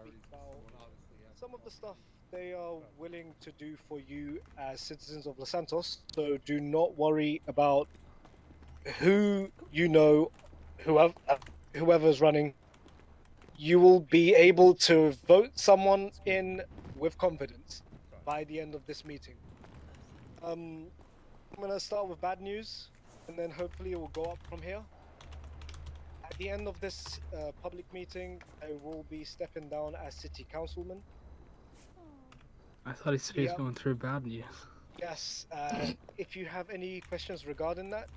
speak about some of the stuff they are willing to do for you as citizens of Los Santos. So do not worry about who you know, whoever whoever's running. You will be able to vote someone in with confidence by the end of this meeting. I'm gonna start with bad news, and then hopefully it will go up from here. At the end of this public meeting, I will be stepping down as city councilman. I thought he said he was going through bad news. Yes, if you have any questions regarding that,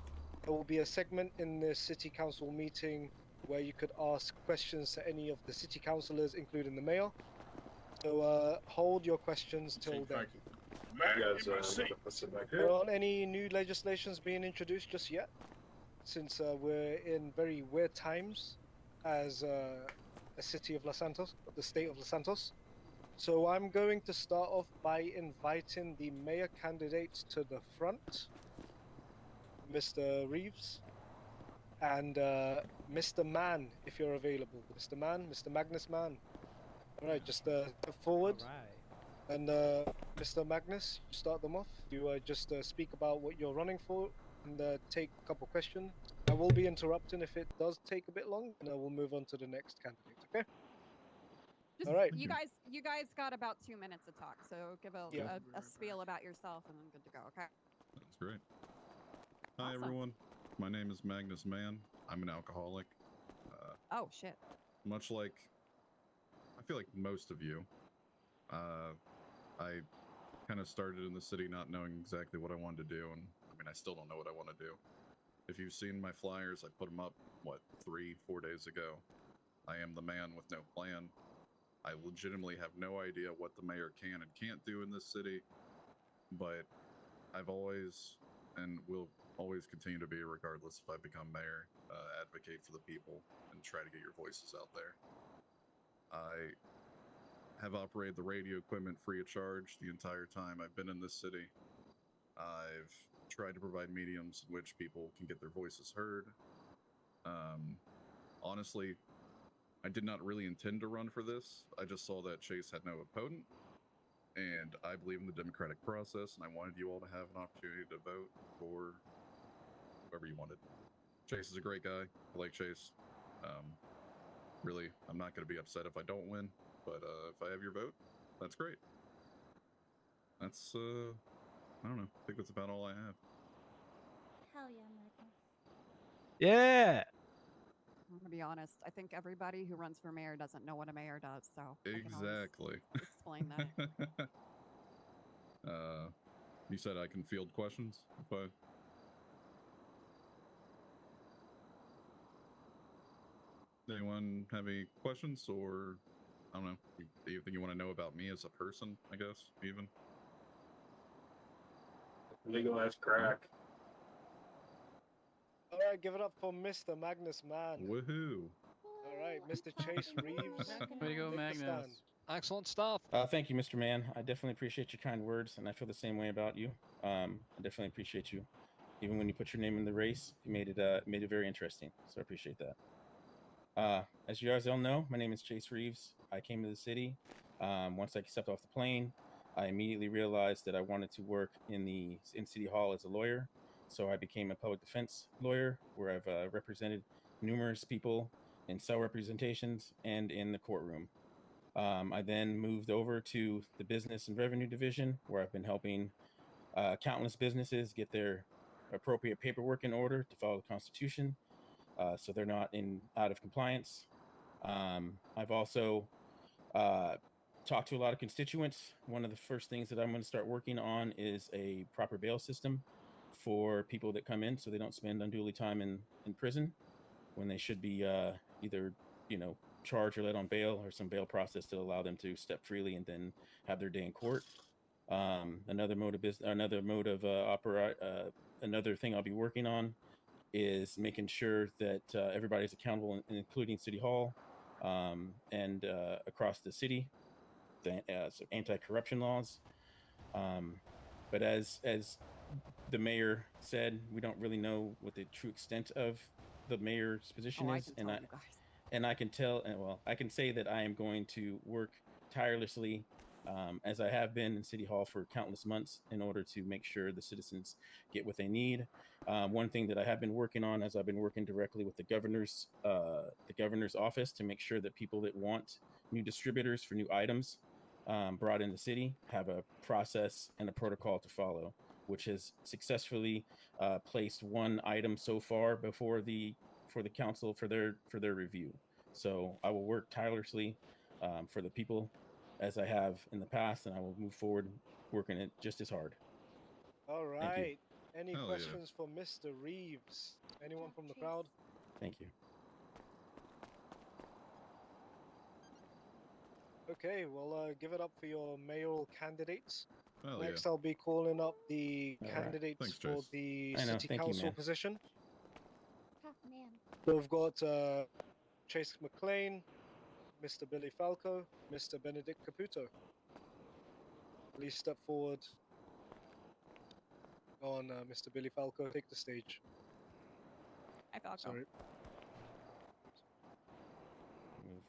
there will be a segment in the city council meeting where you could ask questions to any of the city councilors, including the mayor. So hold your questions till then. There aren't any new legislations being introduced just yet, since we're in very weird times as a city of Los Santos, the state of Los Santos. So I'm going to start off by inviting the mayor candidates to the front, Mr. Reeves, and Mr. Mann, if you're available. Mr. Mann, Mr. Magnus Mann. All right, just step forward. All right. And Mr. Magnus, you start them off. You just speak about what you're running for and take a couple questions. I will be interrupting if it does take a bit long, and I will move on to the next candidate. Okay. Just, All right. You guys got about 2 minutes to talk, so give a spiel about yourself, and then good to go. Okay. That's great. Hi everyone. My name is Magnus Mann. I'm an alcoholic. Oh shit. Much like, I feel like most of you, I kind of started in the city not knowing exactly what I wanted to do, and I mean I still don't know what I want to do. If you've seen my flyers, I put them up, 3-4 days ago. I am the man with no plan. I legitimately have no idea what the mayor can and can't do in this city, but I've always and will always continue to be, regardless if I become mayor, advocate for the people and try to get your voices out there. I have operated the radio equipment free of charge the entire time I've been in this city. I've tried to provide mediums in which people can get their voices heard. Honestly, I did not really intend to run for this. I just saw that Chase had no opponent, and I believe in the democratic process, and I wanted you all to have an opportunity to vote for whoever you wanted. Chase is a great guy. I like Chase. Really, I'm not going to be upset if I don't win, but if I have your vote, that's great. That's, I don't know. I think that's about all I have. Hell yeah, Magnus. Yeah. I'm gonna be honest. I think everybody who runs for mayor doesn't know what a mayor does, so Exactly. I can always explain that. You said I can field questions if I. Anyone have any questions, or I don't know, anything you want to know about me as a person, I guess, even? Legalize crack. All right, give it up for Mr. Magnus Mann. Woohoo! All right, Mr. Chase Reeves. Way to go, Magnus. Excellent stuff. Thank you, Mr. Mann. I definitely appreciate your kind words, and I feel the same way about you. I definitely appreciate you. Even when you put your name in the race, you made it very interesting. So I appreciate that. As you guys all know, my name is Chase Reeves. I came to the city. Once I stepped off the plane, I immediately realized that I wanted to work in City Hall as a lawyer. So I became a public defense lawyer, where I've represented numerous people in cell representations and in the courtroom. I then moved over to the Business and Revenue Division, where I've been helping countless businesses get their appropriate paperwork in order to follow the Constitution, so they're not out of compliance. I've also talked to a lot of constituents. One of the first things that I'm going to start working on is a proper bail system for people that come in, so they don't spend unduly time in prison when they should be either charged or let on bail, or some bail process to allow them to step freely and then have their day in court. Another thing I'll be working on is making sure that everybody's accountable, including City Hall and across the city. So anti-corruption laws. But as the mayor said, we don't really know what the true extent of the mayor's position is, and and I can tell, and well, I can say that I am going to work tirelessly, as I have been in City Hall for countless months, in order to make sure the citizens get what they need. One thing that I have been working on, as I've been working directly with the governor's office to make sure that people that want new distributors for new items brought in the city have a process and a protocol to follow, which has successfully placed one item so far before the council for their review. So I will work tirelessly for the people as I have in the past, and I will move forward working it just as hard. All Thank you. right. Any Hell yeah. questions for Mr. Reeves? Anyone from the crowd? Thank you. Okay, well, give it up for your mayoral candidates. Hell Next, yeah. I'll be calling up the All right. candidates Thanks, for Chase. the I know. city Thank you, council man. position. Oh, man. So we've got Chase McLean, Mr. Billy Falco, Mr. Benedict Caputo. Please step forward. Go on, Mr. Billy Falco, take the stage. I Falco. Sorry. Move.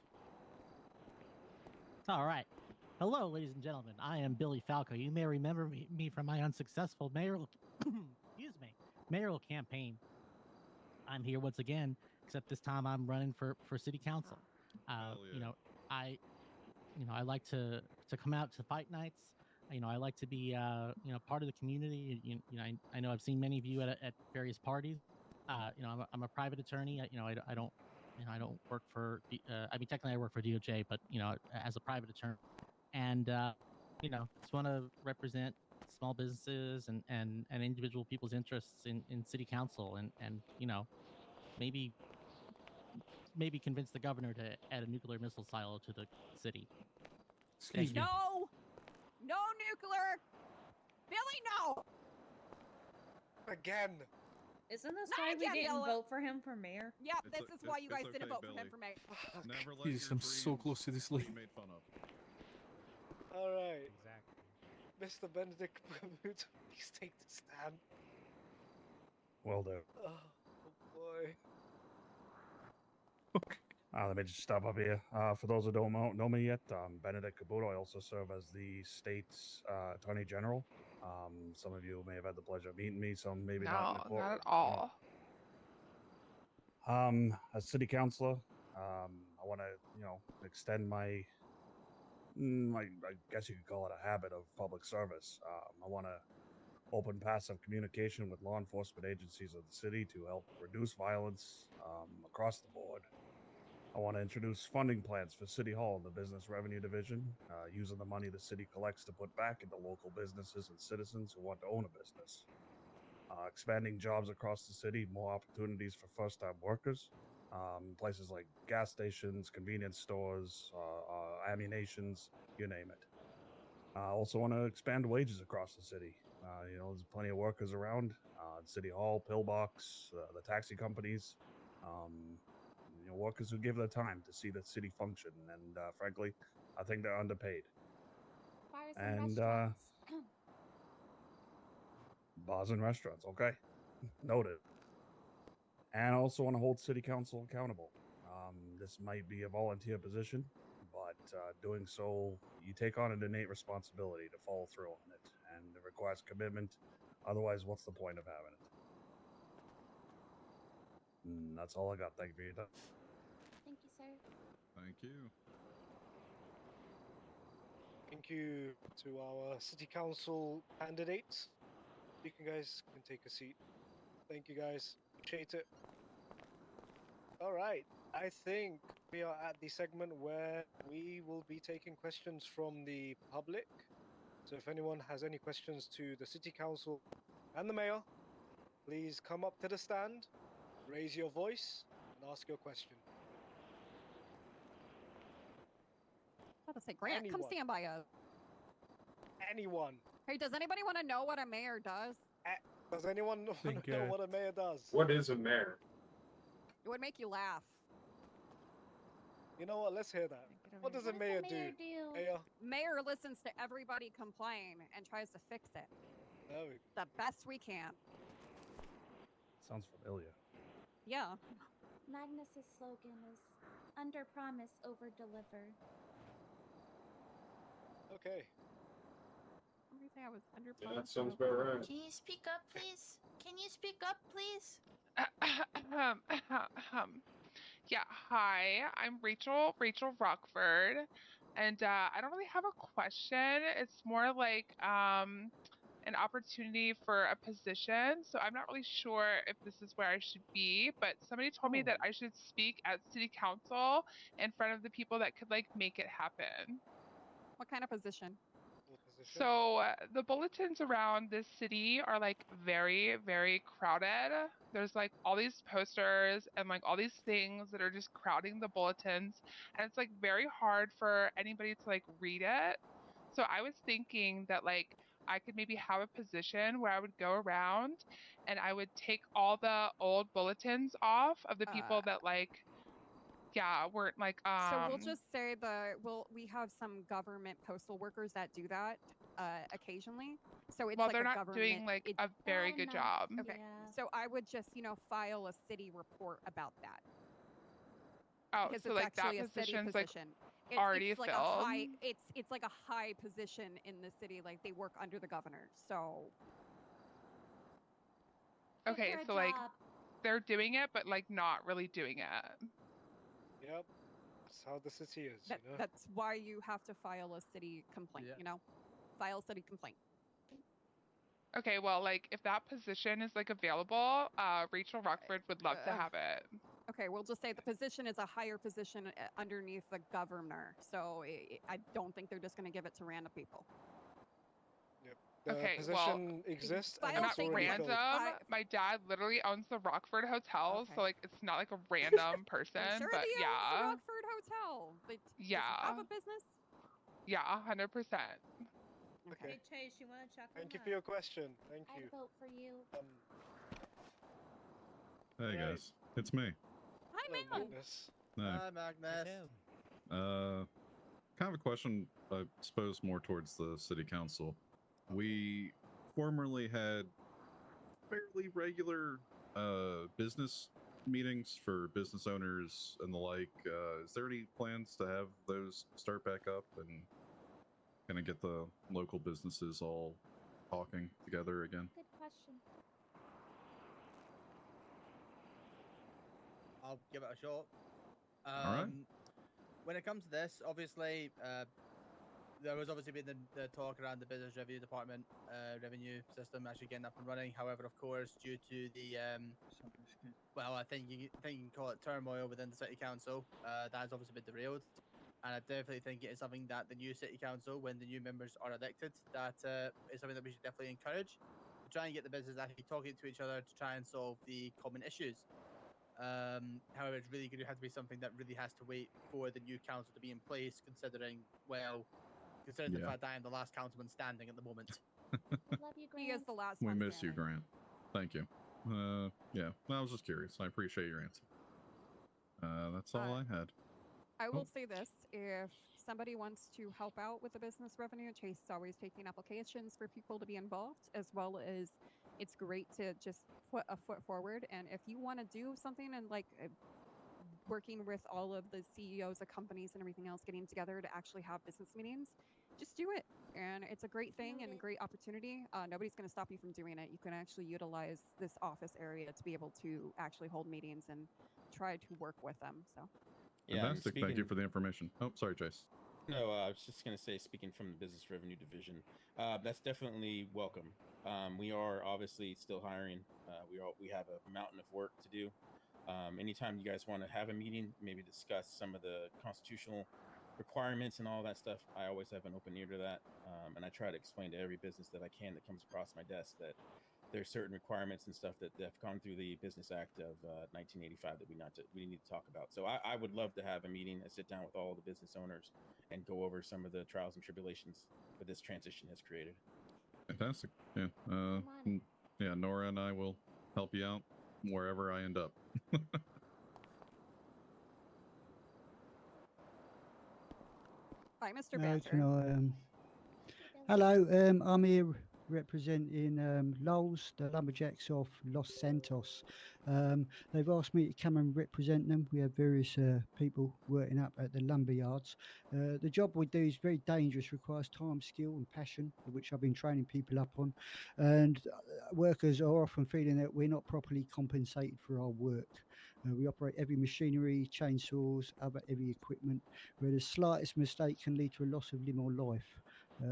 All right. Hello, ladies and gentlemen. I am Billy Falco. You may remember me from my unsuccessful mayoral, mayoral campaign. I'm here once again, except this time I'm running for city council. Hell You yeah. know, I like to come out to fight nights. I like to be part of the community. I know I've seen many of you at various parties. I'm a private attorney. I don't work for. I mean, technically I work for DOJ, but as a private attorney, and just want to represent small businesses and individual people's interests in city council, and maybe convince the governor to add a nuclear missile silo to the city. Excuse me. No! No nuclear! Billy, no! Again. Isn't this Not why we again, didn't Noah. vote for him for mayor? Yeah, It's this o- is why it- you it's guys didn't okay, vote for him Billy. for mayor. Never let Jesus, your I'm so dreams close to this be lead. made fun of. All right. Exactly. Mr. Benedict Caputo, please take the stand. Will do. Oh boy. Let me just stop up here. For those who don't know me yet, Benedict Caputo. I also serve as the state's attorney general. Some of you may have had the pleasure of meeting me, some maybe not in the No, courtroom. not at I don't know. all. As city councilor, I want to, extend my, I guess you could call it a habit of public service. I want to open passive communication with law enforcement agencies of the city to help reduce violence across the board. I want to introduce funding plans for City Hall and the Business Revenue Division, using the money the city collects to put back into local businesses and citizens who want to own a business. Expanding jobs across the city, more opportunities for first-time workers, places like gas stations, convenience stores, ammunitions, you name it. I also want to expand wages across the city. There's plenty of workers around. City Hall, Pillbox, the taxi companies. Workers who give their time to see the city function, and frankly, I think they're underpaid. Bars And, and restaurants. Bars and restaurants, okay, noted. And I also want to hold city council accountable. This might be a volunteer position, but doing so, you take on an innate responsibility to follow through on it, and it requires commitment. Otherwise, what's the point of having it? That's all I got. Thank you for your time. Thank you, sir. Thank you. Thank you to our city council candidates. You guys can take a seat. Thank you guys. Appreciate it. All right. I think we are at the segment where we will be taking questions from the public. So if anyone has any questions to the city council and the mayor, please come up to the stand, raise your voice, and ask your question. I was about to say, Grant, come Anyone. stand by us. Anyone. Hey, does anybody want to know what a mayor does? Does anyone want Think, to know what a mayor does? What is a mayor? It would make you laugh. You know what? Let's hear that. Get over What here. does a mayor do? Mayor? Mayor listens to everybody complain and tries to fix it There we the best we can. Sounds familiar. Yeah. Magnus's slogan is under promise, over deliver. Okay. Let me say I was under Yeah, promise. that sounds and over about right. Can you speak up, please? Can you speak up, please? Yeah, hi, I'm Rachel Rockford, and I don't really have a question. It's more like an opportunity for a position. So I'm not really sure if this is where I should be, but somebody told me that I should speak at city council in front of the people that could like make it happen. What kind of position? So the bulletins around this city are like very, very crowded. There's like all these posters and like all these things that are just crowding the bulletins, and it's like very hard for anybody to like read it. So I was thinking that like I could maybe have a position where I would go around and I would take all the old bulletins off of the people that like weren't like So we'll just say we have some government postal workers that do that occasionally. So it's well, like they're a not government. doing like a very good job. Okay. So I would just file a city report about that. Oh, Because so it's like that actually a city position's like position. already it's like filled. a high. It's like a high position in the city. Like they work under the governor. So. Okay, so like they're doing it, but like not really doing it. Yep. That's how the city is, you know? That's why you have to file a city complaint, File city complaint. Okay, well, like if that position is like available, Rachel Rockford would love to have it. Okay, we'll just say the position is a higher position underneath the governor. So I don't think they're just going to give it to random people. Yep. The Okay, position exists and not it's already random. filled. My dad literally owns the Rockford Hotel, Okay. so like it's not like a random person, I'm sure but he owns the yeah. Rockford Hotel. Does he have a business? Yeah, 100%. Okay. Hey Chase, you want to check Thank on you that? for your question. Thank you. I'd vote for you. Hey Right. guys, it's me. Hi, Hello, man. Magnus. Hi. Magnus. Kind of a question, I suppose, more towards the city council. We formerly had fairly regular business meetings for business owners and the like. Is there any plans to have those start back up and kind of get the local businesses all talking together again? Good question. I'll give it a shot. All right. When it comes to this, obviously, there was obviously been the talk around the business review department revenue system actually getting up and running. However, of course, due to the I think you can call it turmoil within the city council, that has obviously been derailed. And I definitely think it is something that the new city council, when the new members are elected, that is something that we should definitely encourage to try and get the business actually talking to each other to try and solve the common issues. However, it's really going to have to be something that really has to wait for the new council to be in place, considering the fact that I am the last councilman standing at the moment. Love you, He is Grant. the last We one miss you, standing. Grant. Thank you. Yeah, I was just curious. I appreciate your answer. That's all I had. I will say this, if somebody wants to help out with the business revenue, Chase is always taking applications for people to be involved, as well as it's great to just put a foot forward. And if you want to do something and like working with all of the CEOs of companies and everything else, getting together to actually have business meetings, just do it. And it's a great thing and a great opportunity. Nobody's going to stop you from doing it. You can actually utilize this office area to be able to actually hold meetings and try to work with them. So. Yeah, Fantastic. Thank you for the information. Oh, sorry, Chase. No, I was just going to say, speaking from the business revenue division, that's definitely welcome. We are obviously still hiring. We have a mountain of work to do. Anytime you guys want to have a meeting, maybe discuss some of the constitutional requirements and all that stuff, I always have an open ear to that. And I try to explain to every business that I can that comes across my desk that there's certain requirements and stuff that have gone through the Business Act of 1985 that we need to talk about. So I would love to have a meeting and sit down with all the business owners and go over some of the trials and tribulations that this transition has created. Fantastic. Yeah. Yeah, Nora and I will help you out wherever I end up. Hi, Mr. Right, Banter. hello, I'm here representing Lowell's, the lumberjacks of Los Santos. They've asked me to come and represent them. We have various people working up at the lumber yards. The job we do is very dangerous, requires time, skill, and passion, which I've been training people up on. And workers are often feeling that we're not properly compensated for our work. We operate heavy machinery, chainsaws, other heavy equipment, where the slightest mistake can lead to a loss of limb or life.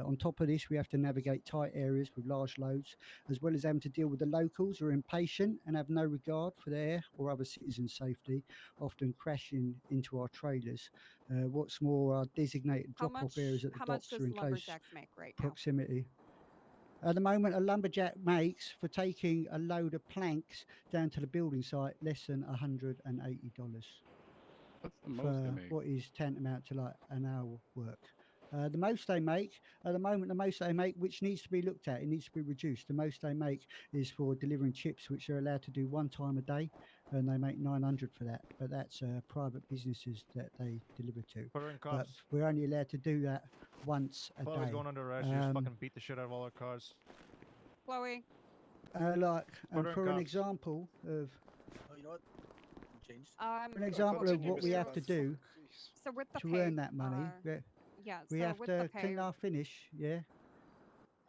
On top of this, we have to navigate tight areas with large loads, as well as having to deal with the locals who are impatient and have no regard for their or other citizens' safety, often crashing into our trailers. What's more, our designated How drop-off much? areas at the How much docks does are in close lumberjacks make right now? proximity. At the moment, a lumberjack makes, for taking a load of planks down to the building site, less than $180 That's the most for they make. what is tantamount to like an hour work. The most they make at the moment, the most they make, which needs to be looked at, it needs to be reduced. The most they make is for delivering chips, which they're allowed to do one time a day, and they make 900 for that. But that's private businesses that they deliver to. Put her in But cuffs. we're only allowed to do that once a Chloe's day. going under arrest. You just fucking beat the shit out of all our cars. Chloe. Put her in For an cuffs. example of Oh, you know what? Changed. an example of what we have to do So with the to pay, earn that money, yeah. we So have with to. the pay, Can I finish? Yeah.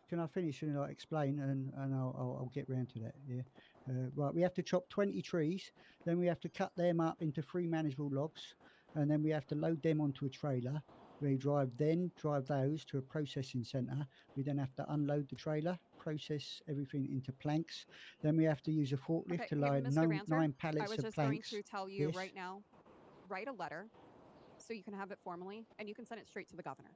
Can I finish and like explain and I'll get round to that. Yeah. Right. We have to chop 20 trees, then we have to cut them up into 3 manageable logs, and then we have to load them onto a trailer. We drive those to a processing centre. We then have to unload the trailer, process everything into planks. Then we have to use a forklift okay, to hey, load Mr. Banter, 9 I pallets was of just going planks. to tell you Yes. right now, write a letter so you can have it formally, and you can send it straight to the governor.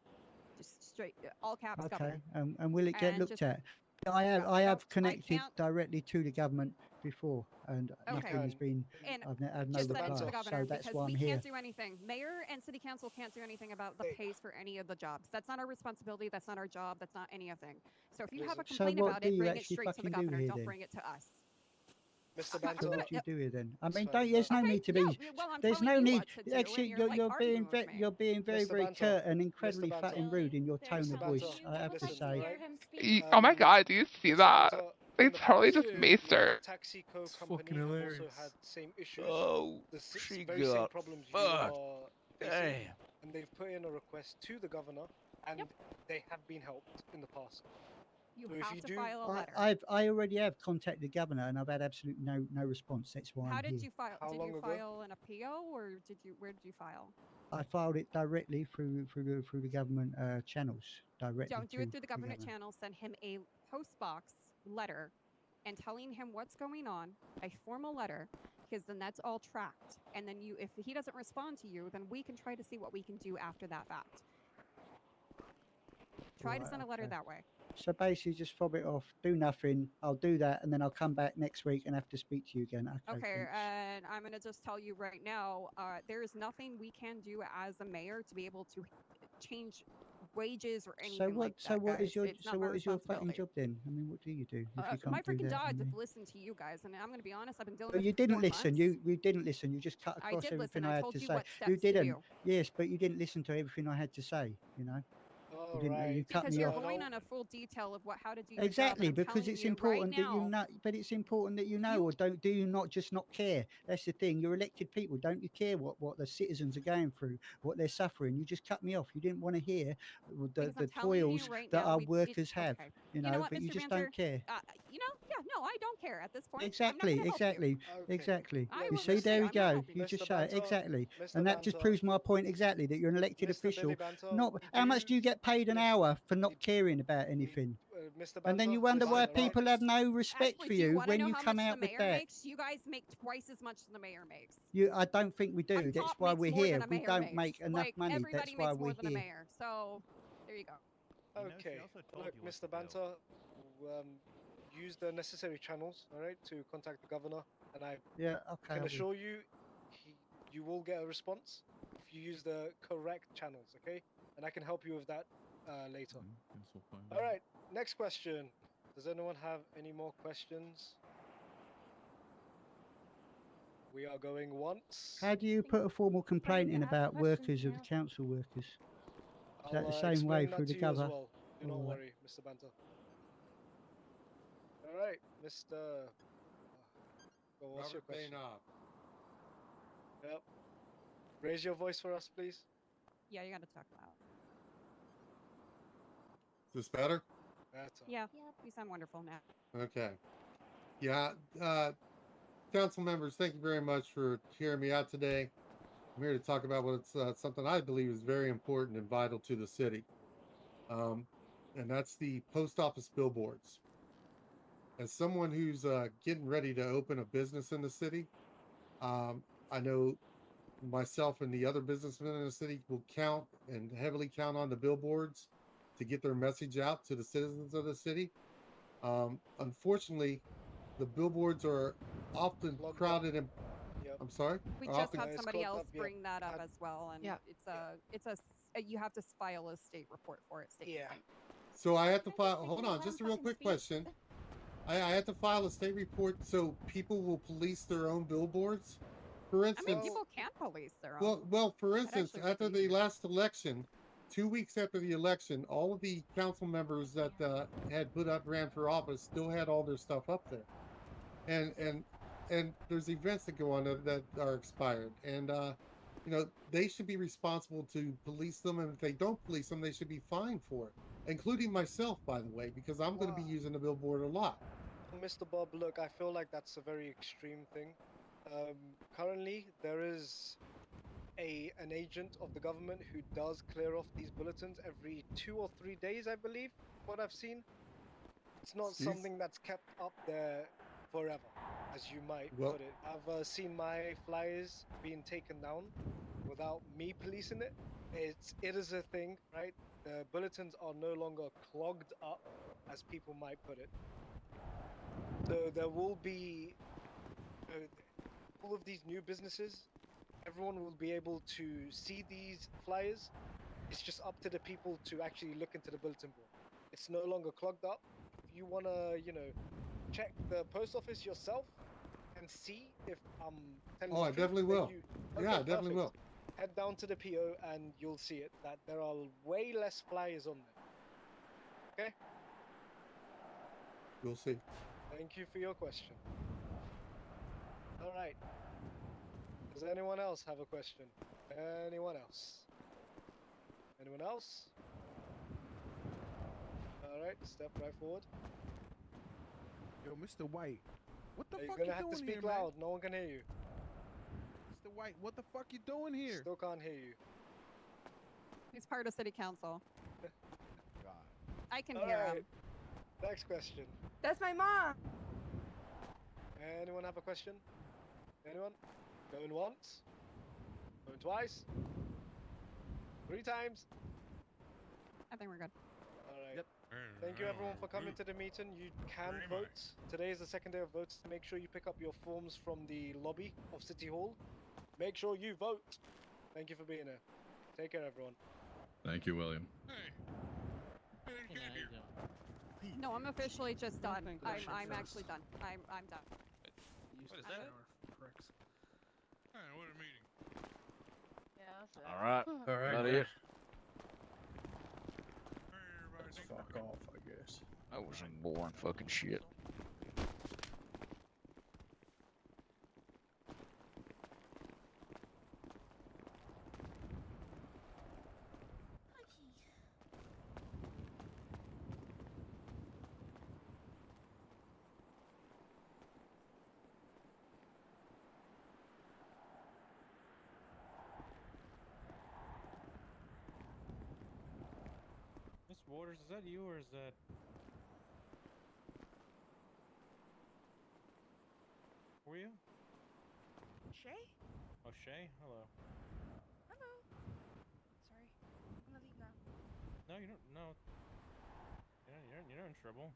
Just straight, all caps, Okay, governor. and will it get And looked just- at? I no, have I connected can't. directly to the government before, and Okay. nothing has been. And I've no just send it reply, to the governor so that's because why we I'm here. can't do anything. Mayor and city council can't do anything about the pays for any of the jobs. That's not our responsibility. That's not our job. That's not anything. So if you have a So complaint what about do it, you bring it actually straight to the fucking do governor. here Don't then? bring it to us. Mr. So Banter, what do you do here then? I That's mean, fine, there's no Okay, need to yeah, be. well, I'm There's telling no you need. what to do, Actually, and you're like arguing with me. you're being very Mr. very Banter, curt and Mr. incredibly fat and Banter, rude in your tone Mr. of voice. Banter, I have to listen, say. right? Oh my god, do you see Mr. that? Banter, They in the totally past, just maced her. Taxi Co It's company fucking have also hilarious. had same issues, Oh, the she very same got problems you fucked. are facing, and they've put in a request to the governor, and they have been helped in the past. You So if have you to do- file a letter. I already have contacted the governor and I've had absolutely no response. That's why How I'm did here. you file? How Did long you ago? file an appeal, or where did you file? I filed it directly through the government channels. Directly. Don't do it to through the the government channel. Send him a post box letter and telling him what's going on, a formal letter, because then that's all tracked. And then if he doesn't respond to you, then we can try to see what we can do after that fact. Try to Right, send a letter okay. that way. So basically, just fob it off, do nothing. I'll do that, and then I'll come back next week and have to speak to you again. Okay. Okay, thanks. and I'm going to just tell you right now, there is nothing we can do as a mayor to be able to change wages or anything So what? like that. So what guys. is your? It's So not my what is your fucking responsibility. job then? I mean, what do you do if you My can't do freaking that? I job is mean, to listen to you guys, and I'm going to be honest. I've been dealing but with you it for didn't 4 listen. months. You didn't listen. You just cut I across did everything listen. I I had told to you say. what steps You to didn't. do. Yes, but you didn't listen to everything I had to say. You know. All You didn't. right. You cut Because me you're off. going on a full detail of how to do your Exactly, job. And I'm because telling it's you important right that you now, know. But it's important that you know, or do you not just not care? That's the thing. You're elected people. Don't you care what the citizens are going through, what they're suffering? You just cut me off. You didn't want to hear because the I'm telling you toils right that now, our workers have. okay. You You know know, what, but you Mr. just Banter? don't care. No, I don't care at this point. Exactly, I'm not gonna help you. exactly. I You will see, just say there we I'm not go. helping You you. just Mr. show it Banter, exactly, Mr. and that just Banter, proves my point exactly that you're an elected Mr. official. Billy Banter, Not we how much do- do you get paid an Miss- hour for not we- caring about anything? Mr. And then Banter, you wonder listen, why all right? people have no respect Actually, for do you you want to when know you how come much out the with mayor that. makes? You guys make twice as much as the mayor makes. I don't think we do. On That's top why makes we're more here. than a We mayor don't makes. make enough Like, money. everybody That's why makes more we're than a here. mayor. So there you go. Okay. Look, Mr. Banter, use the necessary channels, all right, to contact the governor, and I Yeah, okay. I can will. assure you, you will get a response if you use the correct channels, okay? And I can help you with that later. Guess we'll find All out. right, next question. Does anyone have any more questions? We are going once. How do you put a formal complaint in ask about questions workers of the now. council workers? Is that I'll the same way explain that through the to you as cover? well. Do not Alright. worry, Mr. Banter. All right, Mr. Well, what's your Robert question? Bainoff. Yep. Raise your voice for us, please. Yeah, you gotta talk loud. Is this better? That's all. Yeah, you sound wonderful now. Okay. Yeah. Council members, thank you very much for hearing me out today. I'm here to talk about what's something I believe is very important and vital to the city. And that's the post office billboards. As someone who's getting ready to open a business in the city, I know myself and the other businessmen in the city will count and heavily count on the billboards to get their message out to the citizens of the city. Unfortunately, the billboards are often crowded and Yep. I'm sorry. We Are just often- had somebody else bring that up Had- as well, and Yeah. you have to file a state report for it. State Yeah. complaint. So I have to Can I just file. say Hold hello? on, I just a don't real fucking quick speak. question. I have to file a state report so people will police their own billboards. For I instance, mean, people can police their own. well, for That'd instance, actually make after it the easier. last election, 2 weeks after the election, all of the council members that had ran for office still had all their stuff up there, and there's events that go on that are expired, and they should be responsible to police them, and if they don't police them, they should be fined for it, including myself, by the way, because I'm going to be using the billboard a lot. Mr. Bob, look, I feel like that's a very extreme thing. Currently, there is an agent of the government who does clear off these bulletins every 2 or 3 days, I believe, what I've seen. It's not These- something that's kept up there forever, as you might Well- put it. I've seen my flyers being taken down without me policing it. It is a thing, right? The bulletins are no longer clogged up, as people might put it. So there will be all of these new businesses. Everyone will be able to see these flyers. It's just up to the people to actually look into the bulletin board. It's no longer clogged up. If you wanna, check the post office yourself and see if I'm telling Oh, the I truth, definitely then will. Yeah, I definitely will. Head down to the PO and you'll see it. That there are way less flyers on there. Okay. You'll see. Thank you for your question. All right. Does anyone else have a question? Anyone else? Anyone else? All right, step right forward. Yo, Mr. White, what the You're fuck gonna you have to doing speak here, man? loud. No one can hear you. Mr. White, what the fuck you doing here? Still can't hear you. He's part of city council. God. I can All hear right. him. Next question. That's my mom. Anyone have a question? Anyone? Going once? Going twice? 3 times? I think we're good. All right. Thank you everyone for coming to the meeting. You can vote. Today is the second day of votes. Make sure you pick up your forms from the lobby of City Hall. Make sure you vote. Thank you for being here. Take care, everyone. Thank you, William. No, I'm officially just done. think that should I'm first. actually done. I'm done. What is that? Pricks. What a meeting. Yeah, All right. All right. About it. Let's Fuck off, I guess. That was some boring fucking shit. Miss Waters, is that you or is that? Who are you? Shay? Oh, Shay. Hello. Hello. Sorry. I'm gonna leave now. No, you don't. No. You're not in trouble.